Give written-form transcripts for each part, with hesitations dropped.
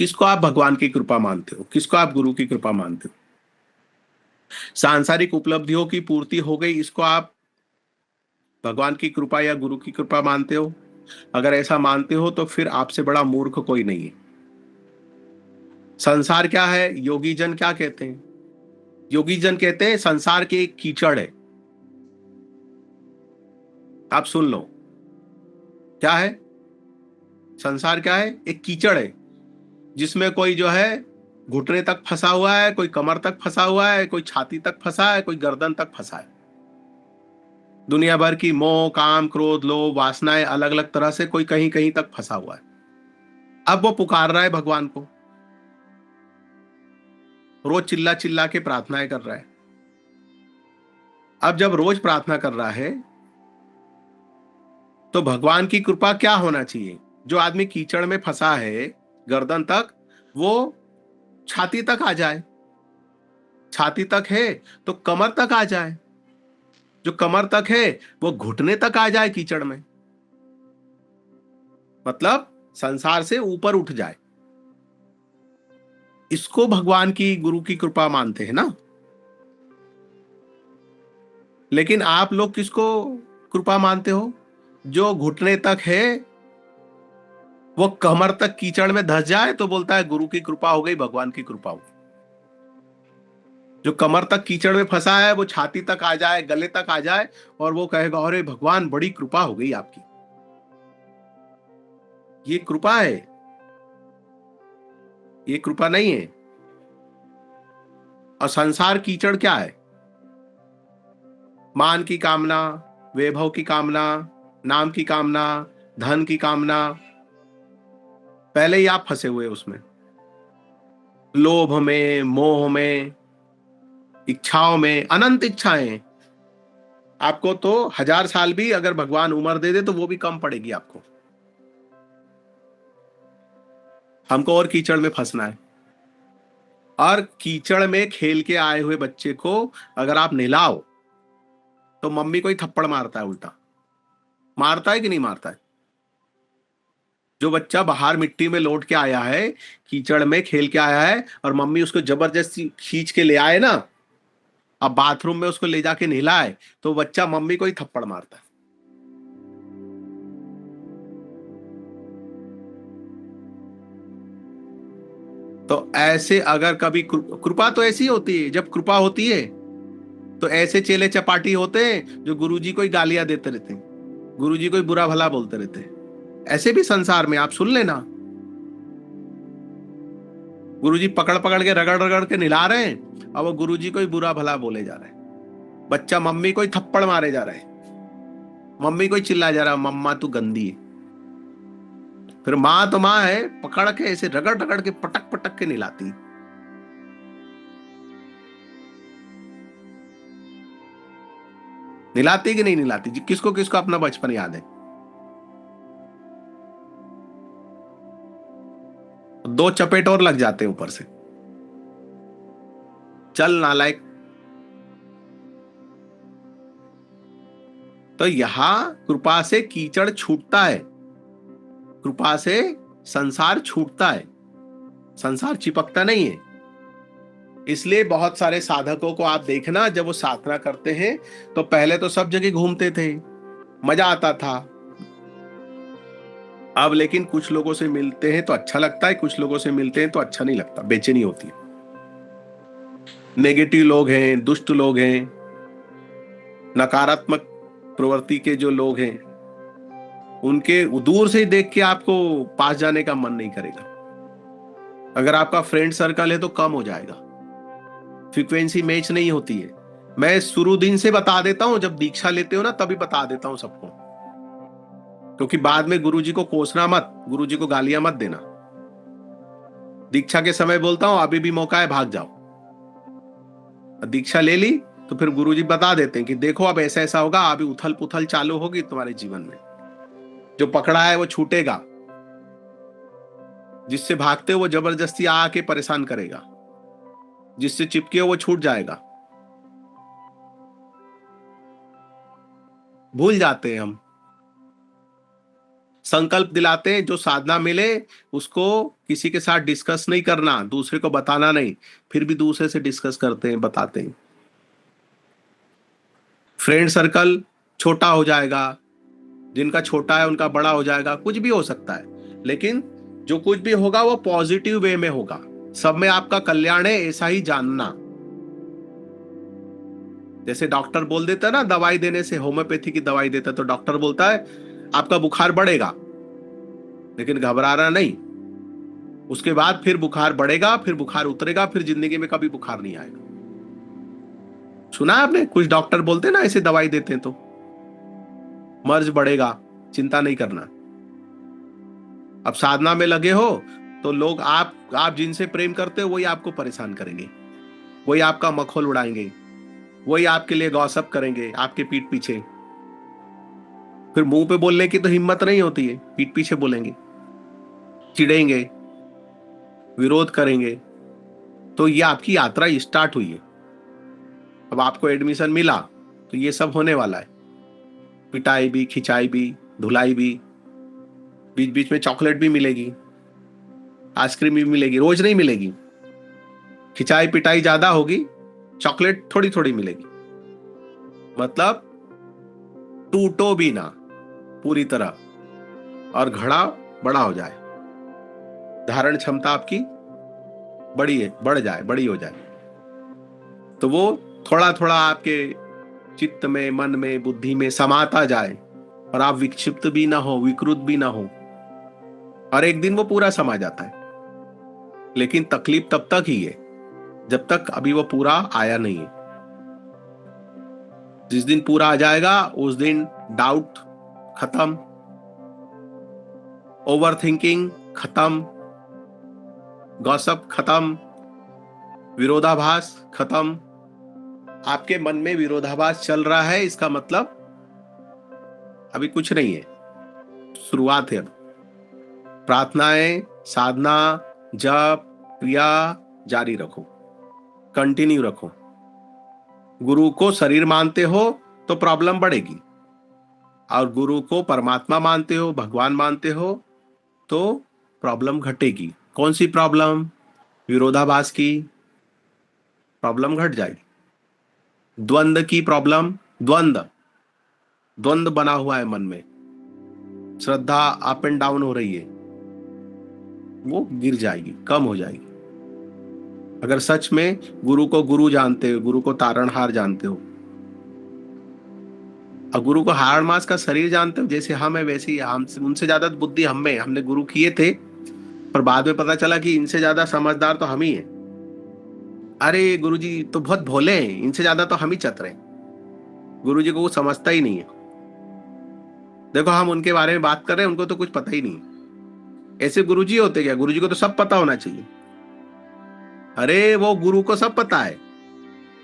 किसको आप भगवान की कृपा मानते हो, किसको आप गुरु की कृपा मानते हो? सांसारिक उपलब्धियों की पूर्ति हो गई, इसको आप भगवान की कृपा या गुरु की कृपा मानते हो? अगर ऐसा मानते हो तो फिर आपसे बड़ा मूर्ख कोई नहीं है। संसार क्या है, योगी जन क्या कहते हैं? योगी जन कहते हैं संसार की एक कीचड़ है। आप सुन लो, क्या है संसार? क्या है? एक कीचड़ है जिसमें कोई जो है घुटने तक फंसा हुआ है, कोई कमर तक फंसा हुआ है, कोई छाती तक फंसा है, कोई गर्दन तक फंसा है। दुनिया भर की मोह, काम, क्रोध, लोभ, वासनाएं अलग अलग तरह से कोई कहीं कहीं तक फंसा हुआ है। अब वो पुकार रहा है भगवान को, रोज चिल्ला चिल्ला के प्रार्थनाएं कर रहा है। अब जब रोज प्रार्थना कर रहा है तो भगवान की कृपा क्या होना चाहिए? जो आदमी कीचड़ में फंसा है गर्दन तक, वो छाती तक आ जाए। छाती तक है तो कमर तक आ जाए। जो कमर तक है वो घुटने तक आ जाए कीचड़ में, मतलब संसार से ऊपर उठ जाए। इसको भगवान की गुरु की कृपा मानते हैं ना। लेकिन आप लोग किसको कृपा मानते हो? जो घुटने तक है वो कमर तक कीचड़ में धंस जाए तो बोलता है गुरु की कृपा हो गई, भगवान की कृपा हो गई। जो कमर तक कीचड़ में फंसा है वो छाती तक आ जाए, गले तक आ जाए और वो कहेगा अरे भगवान बड़ी कृपा हो गई आपकी। ये कृपा है, ये कृपा नहीं है। और संसार कीचड़ क्या है? मान की कामना, वैभव की कामना, नाम की कामना, धन की कामना। पहले ही आप फंसे हुए उसमें, लोभ में, मोह में, इच्छाओं में, अनंत इच्छाएं। आपको तो 1000 साल भी अगर भगवान उम्र दे दे तो वो भी कम पड़ेगी आपको। हमको और कीचड़ में फंसना है। और कीचड़ में खेल के आए हुए बच्चे को अगर आप नहलाओ तो मम्मी को ही थप्पड़ मारता है उल्टा। मारता है कि नहीं मारता है? जो बच्चा बाहर मिट्टी में लौट के आया है, कीचड़ में खेल के आया है और मम्मी उसको जबरदस्ती खींच के ले आए ना, अब बाथरूम में उसको ले जाके नहलाए तो बच्चा मम्मी को ही थप्पड़ मारता है। तो ऐसे अगर कभी कृपा तो ऐसी होती है, जब कृपा होती है तो ऐसे चेले चपाटी होते हैं जो गुरुजी को ही गालियां देते रहते हैं, गुरुजी को ही बुरा भला बोलते रहते हैं। ऐसे भी संसार में आप सुन लेना, गुरुजी पकड़ पकड़ के रगड़ रगड़ के नहला रहे हैं और वो गुरुजी को ही बुरा भला बोले जा रहे हैं। बच्चा मम्मी को ही थप्पड़ मारे जा रहा है, मम्मी को ही चिल्ला जा रहा है मम्मा तू गंदी है। फिर माँ तो माँ है, पकड़ के ऐसे रगड़ रगड़ के पटक पटक के नहलाती। नहलाती कि नहीं नहलाती? किसको किसको अपना बचपन याद है? दो चपेट और लग जाते हैं ऊपर से, चल नालायक। तो यहां कृपा से कीचड़ छूटता है, कृपा से संसार छूटता है, संसार चिपकता नहीं है। इसलिए बहुत सारे साधकों को आप देखना, जब वो साधना करते हैं तो पहले तो सब जगह घूमते थे, मजा आता था। अब लेकिन कुछ लोगों से मिलते हैं तो अच्छा लगता है, कुछ लोगों से मिलते हैं तो अच्छा नहीं लगता, बेचैनी होती है। नेगेटिव लोग हैं, दुष्ट लोग हैं, नकारात्मक प्रवृत्ति के जो लोग हैं, उनके दूर से ही देख के आपको पास जाने का मन नहीं करेगा। अगर आपका फ्रेंड सर्कल है तो कम हो जाएगा, फ्रीक्वेंसी मैच नहीं होती है। मैं शुरू दिन से बता देता हूं, जब दीक्षा लेते हो ना तभी बता देता हूं सबको, क्योंकि बाद में गुरुजी को कोसना मत, गुरुजी को गालियां मत देना। दीक्षा के समय बोलता हूं अभी भी मौका है, भाग जाओ। दीक्षा ले ली तो फिर गुरुजी बता देते हैं कि देखो अब ऐसा ऐसा होगा, अभी उथल पुथल चालू होगी तुम्हारे जीवन में, जो पकड़ा है वो छूटेगा, जिससे भागते हो वो जबरदस्ती आके परेशान करेगा, जिससे चिपके हो वो छूट जाएगा। भूल जाते हैं हम। संकल्प दिलाते हैं जो साधना मिले उसको किसी के साथ डिस्कस नहीं करना, दूसरे को बताना नहीं, फिर भी दूसरे से डिस्कस करते हैं, बताते हैं। फ्रेंड सर्कल छोटा हो जाएगा, जिनका छोटा है उनका बड़ा हो जाएगा, कुछ भी हो सकता है, लेकिन जो कुछ भी होगा वो पॉजिटिव वे में होगा, सब में आपका कल्याण है, ऐसा ही जानना। जैसे डॉक्टर बोल देता है ना, दवाई देने से, होम्योपैथी की दवाई देता है तो डॉक्टर बोलता है आपका बुखार बढ़ेगा, लेकिन घबराना नहीं, उसके बाद फिर बुखार बढ़ेगा, फिर बुखार उतरेगा, फिर जिंदगी में कभी बुखार नहीं आएगा। सुना है आपने, कुछ डॉक्टर बोलते हैं ना ऐसे दवाई देते हैं तो मर्ज बढ़ेगा, चिंता नहीं करना। अब साधना में लगे हो तो लोग आप जिनसे प्रेम करते हो वही आपको परेशान करेंगे, वही आपका मखौल उड़ाएंगे, वही आपके लिए गॉसिप करेंगे आपके पीठ पीछे। फिर मुंह पे बोलने की तो हिम्मत नहीं होती है, पीठ पीछे बोलेंगे, चिढ़ेंगे, विरोध करेंगे। तो ये आपकी यात्रा स्टार्ट हुई है। अब आपको एडमिशन मिला तो ये सब होने वाला है, पिटाई भी, खिंचाई भी, धुलाई भी, बीच बीच में चॉकलेट भी मिलेगी, आइसक्रीम भी मिलेगी, रोज नहीं मिलेगी। खिंचाई पिटाई ज्यादा होगी, चॉकलेट थोड़ी थोड़ी मिलेगी। मतलब टूटो भी ना पूरी तरह, और घड़ा बड़ा हो जाए, धारण क्षमता आपकी बढ़ जाए, बड़ी हो जाए, तो वो थोड़ा थोड़ा आपके चित्त में, मन में, बुद्धि में समाता जाए, और आप विक्षिप्त भी ना हो, विकृत भी ना हो, और एक दिन वो पूरा समा जाता है। लेकिन तकलीफ तब तक ही है जब तक अभी वो पूरा आया नहीं है। जिस दिन पूरा आ जाएगा उस दिन डाउट खत्म, ओवर थिंकिंग खत्म, गॉसिप खत्म, विरोधाभास खत्म। आपके मन में विरोधाभास चल रहा है, इसका मतलब अभी कुछ नहीं है, शुरुआत है। अब प्रार्थनाएं, साधना, जप, क्रिया जारी रखो, कंटिन्यू रखो। गुरु को शरीर मानते हो तो प्रॉब्लम बढ़ेगी, और गुरु को परमात्मा मानते हो, भगवान मानते हो तो प्रॉब्लम घटेगी। कौन सी प्रॉब्लम? विरोधाभास की प्रॉब्लम घट जाएगी, द्वंद की प्रॉब्लम, द्वंद बना हुआ है मन में, श्रद्धा अप एंड डाउन हो रही है, वो गिर जाएगी, कम हो जाएगी। अगर सच में गुरु को गुरु जानते हो, गुरु को तारणहार जानते हो, और गुरु को हाड़ मास का शरीर जानते हो, जैसे हम है वैसे ही हम, उनसे ज्यादा बुद्धि हम में, हमने गुरु किए थे पर बाद में पता चला कि इनसे ज्यादा समझदार तो हम ही हैं। अरे गुरुजी तो बहुत भोले हैं, इनसे ज्यादा तो हम ही चतुर हैं, गुरुजी को कुछ समझता ही नहीं है। देखो हम उनके बारे में बात कर रहे हैं, उनको तो कुछ पता ही नहीं। ऐसे गुरुजी होते क्या? गुरुजी को तो सब पता होना चाहिए। अरे वो गुरु को सब पता है,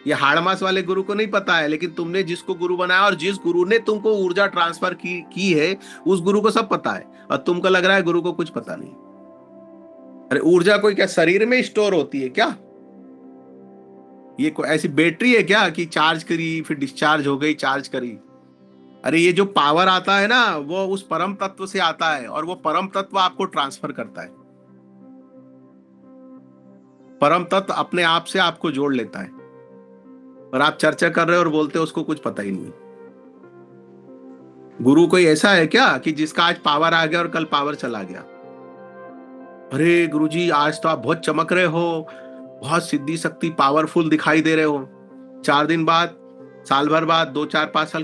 ये हाड़मास वाले गुरु को नहीं पता है, लेकिन तुमने जिसको गुरु बनाया और जिस गुरु ने तुमको ऊर्जा ट्रांसफर की है, उस गुरु को सब पता है, और तुमको लग रहा है गुरु को कुछ पता नहीं। अरे ऊर्जा कोई क्या शरीर में स्टोर होती है क्या? ये कोई ऐसी बैटरी है क्या कि चार्ज करी फिर डिस्चार्ज हो गई, चार्ज करी? अरे ये जो पावर आता है ना, वो उस परम तत्व से आता है, और वो परम तत्व आपको ट्रांसफर करता है। परम तत्व अपने आप से आपको जोड़ लेता है, और आप चर्चा कर रहे हो और बोलते हो उसको कुछ पता ही नहीं। गुरु कोई ऐसा है क्या कि जिसका आज पावर आ गया और कल पावर चला गया? अरे गुरुजी आज तो आप बहुत चमक रहे हो, बहुत सिद्धि शक्ति पावरफुल दिखाई दे रहे हो, 4 दिन बाद, साल भर बाद, 2, 4, 5 साल,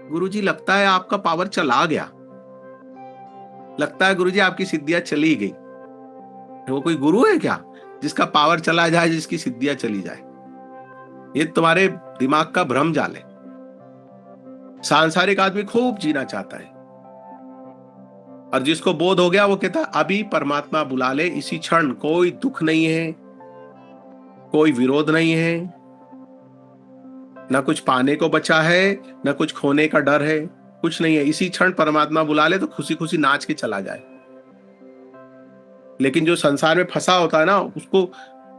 गुरुजी लगता है आपका पावर चला गया, लगता है गुरुजी आपकी सिद्धियां चली गई। वो कोई गुरु है क्या जिसका पावर चला जाए, जिसकी सिद्धियां चली जाए? ये तुम्हारे दिमाग का भ्रम जाल है। सांसारिक आदमी खूब जीना चाहता है, और जिसको बोध हो गया वो कहता है अभी परमात्मा बुला ले, इसी क्षण, कोई दुख नहीं है, कोई विरोध नहीं है, ना कुछ पाने को बचा है, ना कुछ खोने का डर है, कुछ नहीं है, इसी क्षण परमात्मा बुला ले तो खुशी खुशी नाच के चला जाए। लेकिन जो संसार में फंसा होता है ना, उसको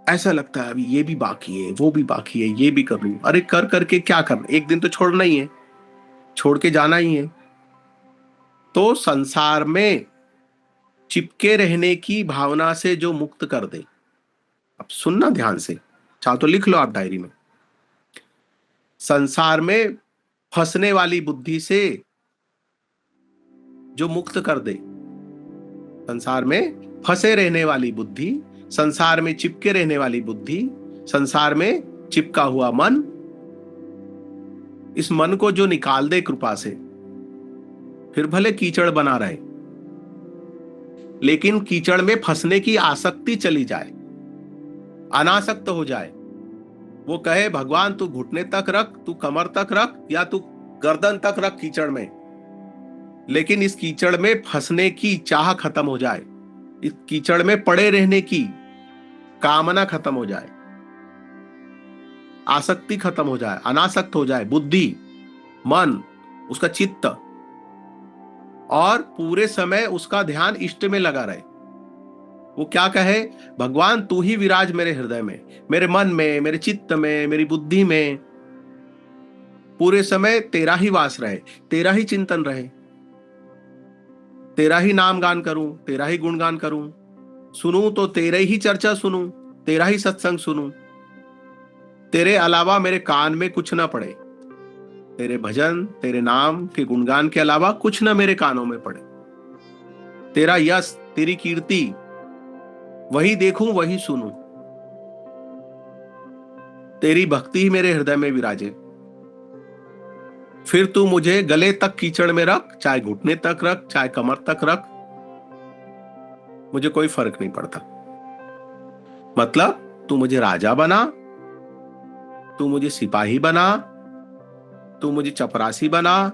ऐसा लगता है अभी ये भी बाकी है, वो भी बाकी है, ये भी कर लूं। अरे कर करके क्या करना, एक दिन तो छोड़ना ही है, छोड़ के जाना ही है। तो संसार में चिपके रहने की भावना से जो मुक्त कर दे। अब सुनना ध्यान से, चाहो तो लिख लो आप डायरी में। संसार में फंसने वाली बुद्धि से जो मुक्त कर दे, संसार में फंसे रहने वाली बुद्धि, संसार में चिपके रहने वाली बुद्धि, संसार में चिपका हुआ मन, इस मन को जो निकाल दे कृपा से, फिर भले कीचड़ बना रहे, लेकिन कीचड़ में फंसने की आसक्ति चली जाए, अनासक्त हो जाए। वो कहे भगवान तू घुटने तक रख, तू कमर तक रख, या तू गर्दन तक रख कीचड़ में, लेकिन इस कीचड़ में फंसने की चाह खत्म हो जाए, इस कीचड़ में पड़े रहने की कामना खत्म हो जाए, आसक्ति खत्म हो जाए, अनासक्त हो जाए बुद्धि, मन, उसका चित्त, और पूरे समय उसका ध्यान इष्ट में लगा रहे। वो क्या कहे, भगवान तू ही विराज मेरे हृदय में, मेरे मन में, मेरे चित्त में, मेरी बुद्धि में, पूरे समय तेरा ही वास रहे, तेरा ही चिंतन रहे, तेरा ही नाम गान करूं, तेरा ही गुणगान करूं, सुनूं तो तेरे ही चर्चा सुनूं, तेरा ही सत्संग सुनूं, तेरे अलावा मेरे कान में कुछ ना पड़े, तेरे भजन, तेरे नाम के गुणगान के अलावा कुछ ना मेरे कानों में पड़े, तेरा यश, तेरी कीर्ति वही देखूं, वही सुनूं, तेरी भक्ति ही मेरे हृदय में विराजे। फिर तू मुझे गले तक कीचड़ में रख, चाहे घुटने तक रख, चाहे कमर तक रख, मुझे कोई फर्क नहीं पड़ता। मतलब तू मुझे राजा बना, तू मुझे सिपाही बना, तू मुझे चपरासी बना,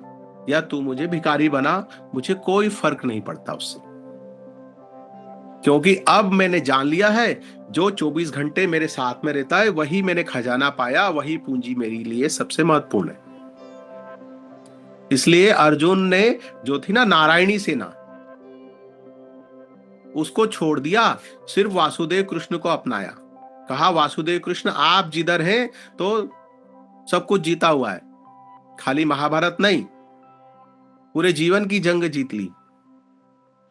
या तू मुझे भिखारी बना, मुझे कोई फर्क नहीं पड़ता उससे। क्योंकि अब मैंने जान लिया है, जो 24 घंटे मेरे साथ में रहता है वही मैंने खजाना पाया, वही पूंजी मेरे लिए सबसे महत्वपूर्ण है। इसलिए अर्जुन ने जो थी ना नारायणी सेना, उसको छोड़ दिया, सिर्फ वासुदेव कृष्ण को अपनाया। कहा वासुदेव कृष्ण आप जिधर हैं तो सब कुछ जीता हुआ है, खाली महाभारत नहीं, पूरे जीवन की जंग जीत ली,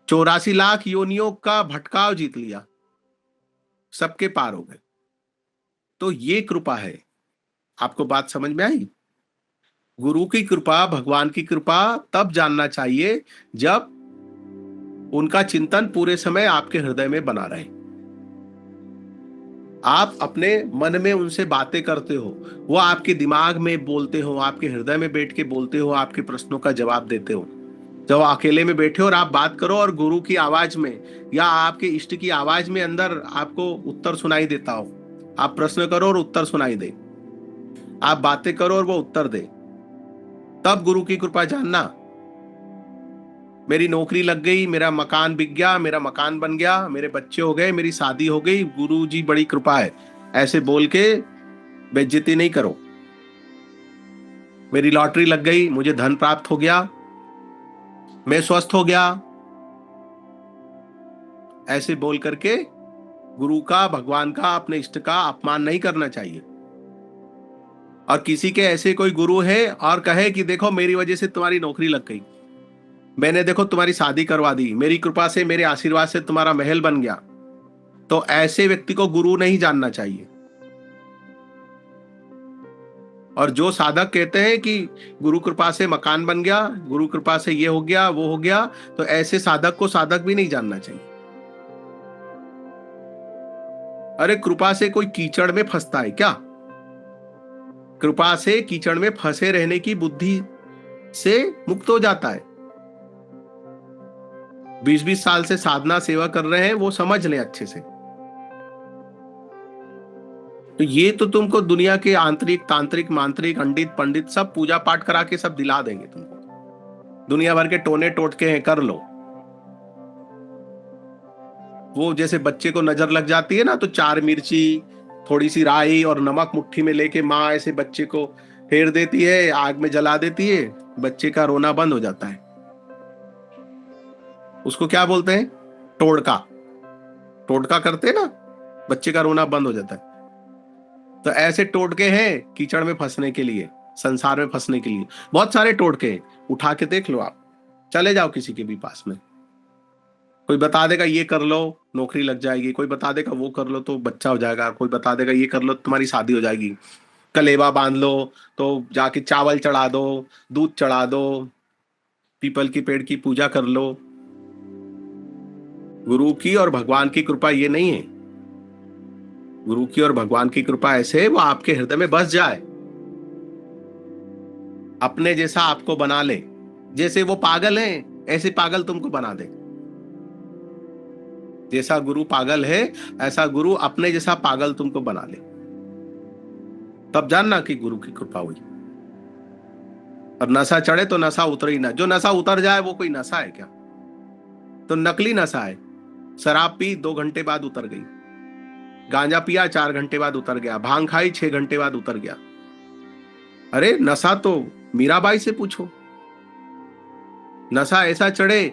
84 लाख योनियों का भटकाव जीत लिया, सबके पार हो गए। तो ये कृपा है। आपको बात समझ में आई? गुरु की कृपा, भगवान की कृपा तब जानना चाहिए जब उनका चिंतन पूरे समय आपके हृदय में बना रहे। आप अपने मन में उनसे बातें करते हो, वो आपके दिमाग में बोलते हो, आपके हृदय में बैठ के बोलते हो, आपके प्रश्नों का जवाब देते हो। जब अकेले में बैठे और आप बात करो और गुरु की आवाज में या आपके इष्ट की आवाज में अंदर आपको उत्तर सुनाई देता हो, आप प्रश्न करो और उत्तर सुनाई दे, आप बातें करो और वो उत्तर दे, तब गुरु की कृपा जानना। मेरी नौकरी लग गई, मेरा मकान बिक गया, मेरा मकान बन गया, मेरे बच्चे हो गए, मेरी शादी हो गई, गुरु जी बड़ी कृपा है, ऐसे बोल के बेइज्जती नहीं करो। मेरी लॉटरी लग गई, मुझे धन प्राप्त हो गया, मैं स्वस्थ हो गया, ऐसे बोल करके गुरु का, भगवान का, अपने इष्ट का अपमान नहीं करना चाहिए। और किसी के ऐसे कोई गुरु है और कहे कि देखो मेरी वजह से तुम्हारी नौकरी लग गई, मैंने देखो तुम्हारी शादी करवा दी, मेरी कृपा से, मेरे आशीर्वाद से तुम्हारा महल बन गया, तो ऐसे व्यक्ति को गुरु नहीं जानना चाहिए। और जो साधक कहते हैं कि गुरु कृपा से मकान बन गया, गुरु कृपा से ये हो गया, वो हो गया, तो ऐसे साधक को साधक भी नहीं जानना चाहिए। अरे कृपा से कोई कीचड़ में फंसता है क्या? कृपा से कीचड़ में फंसे रहने की बुद्धि से मुक्त हो जाता है। 20-20 साल से साधना सेवा कर रहे हैं, वो समझ लें अच्छे से। तो ये तो तुमको दुनिया के आंतरिक, तांत्रिक, मांत्रिक, अंडित, पंडित सब पूजा पाठ करा के सब दिला देंगे तुमको। दुनिया भर के टोने टोटके हैं, कर लो। वो जैसे बच्चे को नजर लग जाती है ना, तो 4 मिर्ची, थोड़ी सी राई और नमक मुट्ठी में लेके माँ ऐसे बच्चे को फेर देती है, आग में जला देती है, बच्चे का रोना बंद हो जाता है। उसको क्या बोलते हैं? टोटका। टोटका करते हैं ना, बच्चे का रोना बंद हो जाता है। तो ऐसे टोटके हैं कीचड़ में फंसने के लिए, संसार में फंसने के लिए बहुत सारे टोटके हैं, उठा के देख लो आप। चले जाओ किसी के भी पास में, कोई बता देगा ये कर लो नौकरी लग जाएगी, कोई बता देगा वो कर लो तो बच्चा हो जाएगा, कोई बता देगा ये कर लो तुम्हारी शादी हो जाएगी, कलेवा बांध लो तो जाके चावल चढ़ा दो, दूध चढ़ा दो, पीपल की पेड़ की पूजा कर लो। गुरु की और भगवान की कृपा ये नहीं है। गुरु की और भगवान की कृपा ऐसे वो आपके हृदय में बस जाए, अपने जैसा आपको बना ले। जैसे वो पागल हैं ऐसे पागल तुमको बना दे। जैसा गुरु पागल है ऐसा गुरु अपने जैसा पागल तुमको बना ले, तब जानना कि गुरु की कृपा हुई। और नशा चढ़े तो नशा उतर ही ना, जो नशा उतर जाए वो कोई नशा है क्या? तो नकली नशा है। शराब पी 2 घंटे बाद उतर गई, गांजा पिया 4 घंटे बाद उतर गया, भांग खाई 6 घंटे बाद उतर गया। अरे नशा तो मीराबाई से पूछो। नशा ऐसा चढ़े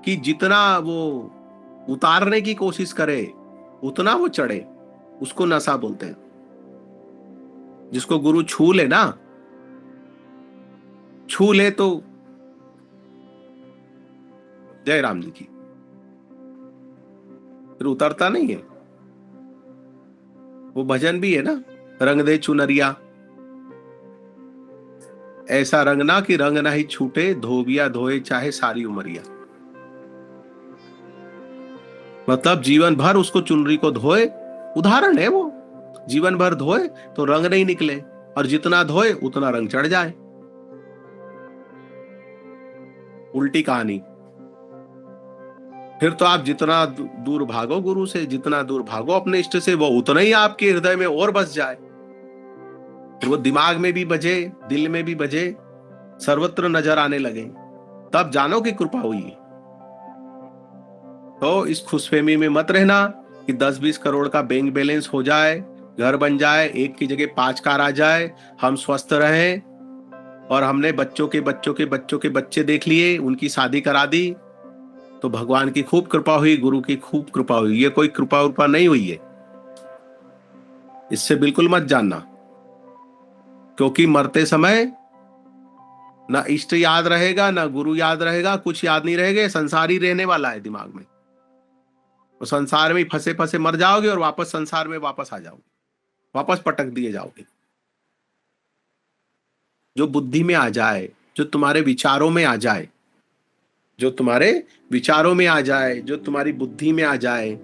कि जितना वो उतारने की कोशिश करे उतना वो चढ़े, उसको नशा बोलते हैं। जिसको गुरु छू ले ना, छू ले तो जय राम जी की, फिर उतरता नहीं है। वो भजन भी है ना, रंग दे चुनरिया ऐसा रंगना कि रंग ना ही छूटे, धोबिया धोए चाहे सारी उमरिया। मतलब जीवन भर उसको चुनरी को धोए, उदाहरण है वो, जीवन भर धोए तो रंग नहीं निकले, और जितना धोए उतना रंग चढ़ जाए। उल्टी कहानी। फिर तो आप जितना दूर भागो गुरु से, जितना दूर भागो अपने इष्ट से, वो उतना ही आपके हृदय में और बस जाए। फिर वो दिमाग में भी बजे, दिल में भी बजे, सर्वत्र नजर आने लगे, तब जानो कि कृपा हुई। तो इस खुशफहमी में मत रहना कि 10-20 करोड़ का बैंक बैलेंस हो जाए, घर बन जाए, एक की जगह 5 कार आ जाए, हम स्वस्थ रहें, और हमने बच्चों के बच्चों के बच्चों के बच्चे देख लिए, उनकी शादी करा दी, तो भगवान की खूब कृपा हुई, गुरु की खूब कृपा हुई। ये कोई कृपा उर्पा नहीं हुई है, इससे बिल्कुल मत जानना। क्योंकि मरते समय ना इष्ट याद रहेगा, ना गुरु याद रहेगा, कुछ याद नहीं रहेगा। संसार ही रहने वाला है दिमाग में, और संसार में फंसे फंसे मर जाओगे और वापस संसार में वापस आ जाओगे, वापस पटक दिए जाओगे। जो बुद्धि में आ जाए, जो तुम्हारे विचारों में आ जाए, जो तुम्हारे विचारों में आ जाए, जो तुम्हारी बुद्धि में आ जाए,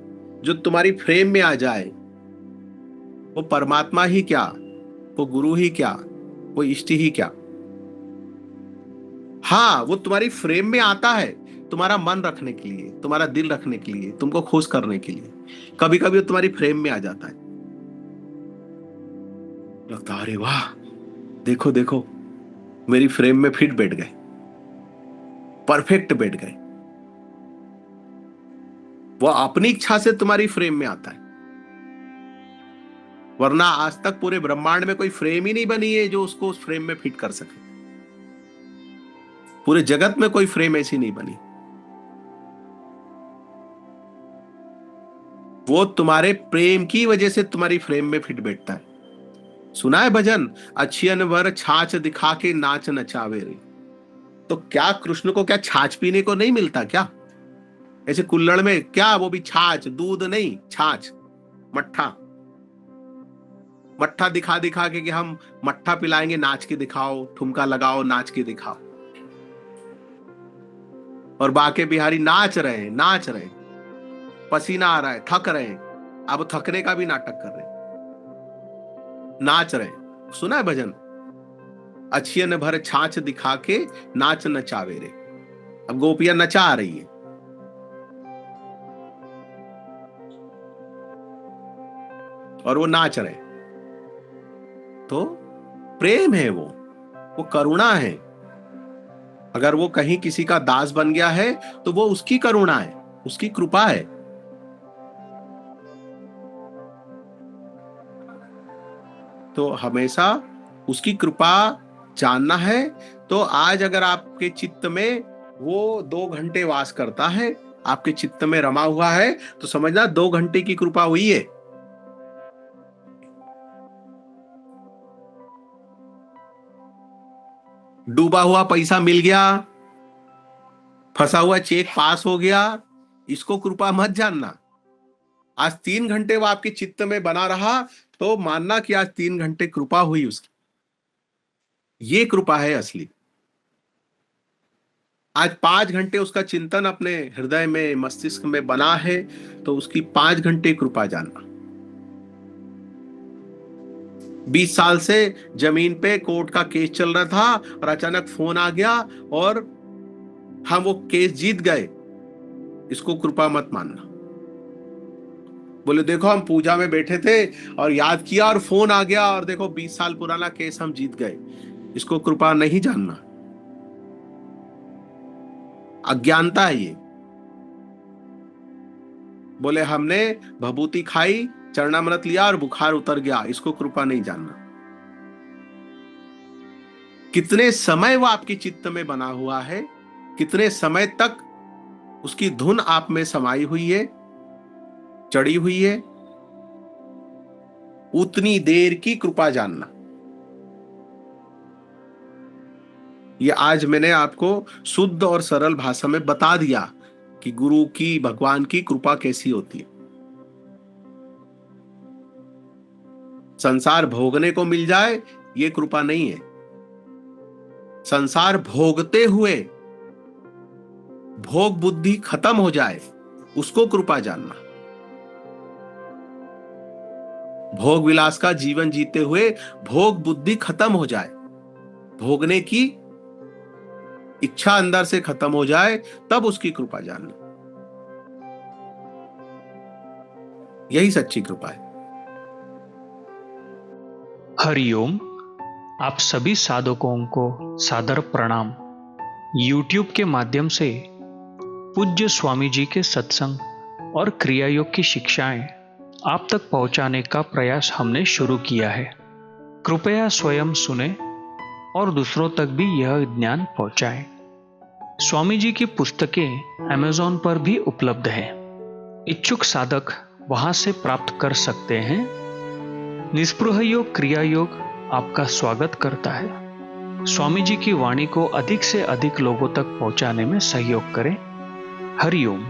जो तुम्हारी फ्रेम में आ जाए, वो परमात्मा ही क्या, वो गुरु ही क्या, वो इष्ट ही क्या। हाँ, वो तुम्हारी फ्रेम में आता है तुम्हारा मन रखने के लिए, तुम्हारा दिल रखने के लिए, तुमको खुश करने के लिए। कभी कभी वो तुम्हारी फ्रेम में आ जाता है, लगता है अरे वाह, देखो देखो मेरी फ्रेम में फिट बैठ गए, परफेक्ट बैठ गए। वो अपनी इच्छा से तुम्हारी फ्रेम में आता है, वरना आज तक पूरे ब्रह्मांड में कोई फ्रेम ही नहीं बनी है जो उसको उस फ्रेम में फिट कर सके। पूरे जगत में कोई फ्रेम ऐसी नहीं बनी। वो तुम्हारे प्रेम की वजह से तुम्हारी फ्रेम में फिट बैठता है। सुना है भजन, अच्छियन वर छाछ दिखा के नाच नचावे रे। तो क्या कृष्ण को क्या छाछ पीने को नहीं मिलता क्या? ऐसे कुल्हड़ में क्या, वो भी छाछ, दूध नहीं, छाछ, मट्ठा। मट्ठा दिखा दिखा के कि हम मट्ठा पिलाएंगे, नाच के दिखाओ, ठुमका लगाओ, नाच के दिखाओ। और बाके बिहारी नाच रहे हैं, नाच रहे हैं, पसीना आ रहा है, थक रहे हैं, अब थकने का भी नाटक कर रहे हैं, नाच रहे हैं। सुना है भजन, अच्छियन भर छाछ दिखा के नाच नचावे रे। अब गोपियां नचा रही है, और वो नाच रहे। तो प्रेम है, वो करुणा है। अगर वो कहीं किसी का दास बन गया है तो वो उसकी करुणा है, उसकी कृपा है। तो हमेशा उसकी कृपा जानना है। तो आज अगर आपके चित्त में वो 2 घंटे वास करता है, आपके चित्त में रमा हुआ है, तो समझना 2 घंटे की कृपा हुई है। डूबा हुआ पैसा मिल गया फंसा हुआ चेक पास हो गया, इसको कृपा मत जानना। आज 3 घंटे वो आपके चित्त में बना रहा तो मानना कि आज 3 घंटे कृपा हुई उसकी। ये कृपा है असली। आज 5 घंटे उसका चिंतन अपने हृदय में, मस्तिष्क में बना है तो उसकी 5 घंटे कृपा जानना। 20 साल से जमीन पे कोर्ट का केस चल रहा था और अचानक फोन आ गया और हम वो केस जीत गए, इसको कृपा मत मानना। बोले देखो हम पूजा में बैठे थे और याद किया और फोन आ गया और देखो 20 साल पुराना केस हम जीत गए, इसको कृपा नहीं जानना। अज्ञानता है ये। बोले हमने भभूति खाई, चरणामृत लिया और बुखार उतर गया, इसको कृपा नहीं जानना। कितने समय वो आपके चित्त में बना हुआ है, कितने समय तक उसकी धुन आप में समाई हुई है, चढ़ी हुई है, उतनी देर की कृपा जानना। ये आज मैंने आपको शुद्ध और सरल भाषा में बता दिया कि गुरु की, भगवान की कृपा कैसी होती है। संसार भोगने को मिल जाए ये कृपा नहीं है। संसार भोगते हुए भोग बुद्धि खत्म हो जाए उसको कृपा जानना। भोग विलास का जीवन जीते हुए भोग बुद्धि खत्म हो जाए, भोगने की इच्छा अंदर से खत्म हो जाए, तब उसकी कृपा जानना। यही सच्ची कृपा है। हरिओम। आप सभी साधकों को सादर प्रणाम। YouTube के माध्यम से पूज्य स्वामी जी के सत्संग और क्रिया योग की शिक्षाएं आप तक पहुंचाने का प्रयास हमने शुरू किया है। कृपया स्वयं सुने और दूसरों तक भी यह ज्ञान पहुंचाएं। स्वामी जी की पुस्तकें Amazon पर भी उपलब्ध है। इच्छुक साधक वहां से प्राप्त कर सकते हैं। निस्पृह योग क्रिया योग आपका स्वागत करता है। स्वामी जी की वाणी को अधिक से अधिक लोगों तक पहुंचाने में सहयोग करें। हरिओम।